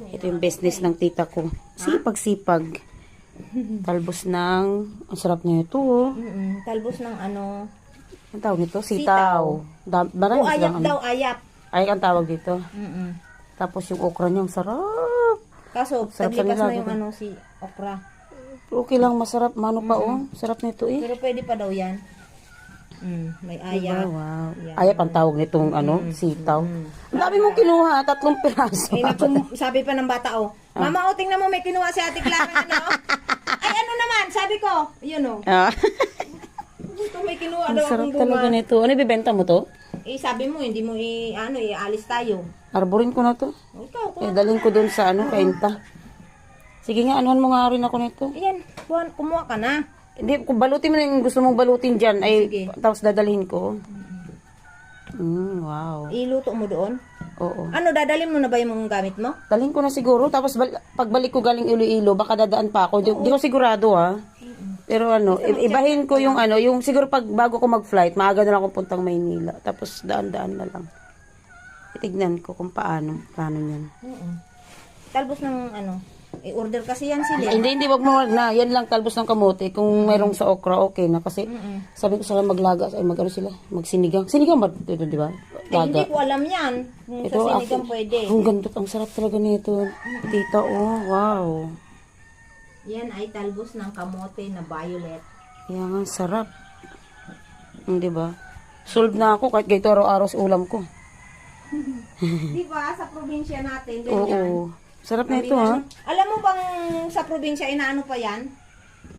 Ito yung business ng tita ko. Sipag-sipag. Talbos ng, ang sarap na ito, oh. Talbos ng ano. Ang tawag nito? Sitaw. Marami O ayap silang daw, ayap. Ayak ang tawag dito. Tapos yung okra niya, ang sarap. Kaso, Sarap taglipas sa na yung nilagay. ano si okra. Okay lang, masarap. Mano pa, oh. Sarap nito, eh. Pero pwede pa daw yan. May ayap. Wow. Yan. Ayap ang tawag nitong, ano, sitaw. Ang dami mong kinuha, 3 piraso. Eh, sabi pa ng bata, oh. Mama, oh, tingnan mo, may kinuha si Ate Clara, ano? Ay, ano naman, sabi ko. Yun, oh. Ah. Gusto may kinuha Ang daw sarap akong talaga bunga. nito. Ano, ibibenta mo to? Eh, sabi mo, hindi mo ialis tayo. Arborin ko na to. Ikaw, Eh, dalhin ko dun sa, ano, kainta. Sige nga, anuhan mo nga rin ako nito. Ayan, kumuha ka na. Hindi, kung balutin mo na yung gusto mong balutin dyan, ay, Sige. tapos dadalhin ko. Wow. Iluto mo doon. Oo. Ano, dadalhin mo na ba yung mga gamit mo? Dalhin ko na siguro, tapos pagbalik ko galing Iloilo, baka dadaan pa ako. Di ko sigurado, ha. Pero ano, ibahin ko yung ano, yung siguro pag bago ko mag-flight, maaga na lang akong puntang Maynila. Tapos daan-daan na lang. Itignan ko kung paano yan. Talbos ng ano, order kasi yan sila. Hindi, wag mo na. Yan lang talbos ng kamote. Kung mayroong sa okra, okay na. Kasi sabi ko sila maglaga, ay mag-ano sila, magsinigang. Sinigang ba ito, di ba? Hindi Laga. ko alam yan. Kung Ito, sa sinigang pwede. Ang ganda, ang sarap talaga nito. Tita, oh, wow. Yan ay talbos ng kamote na violet. Kaya nga, sarap. Di ba? Solve na ako kahit ganito araw-araw sa ulam ko. Di ba, sa probinsya natin, ganyan. Oo. Sarap na ito, ha? Alam mo bang sa probinsya, inaano pa yan?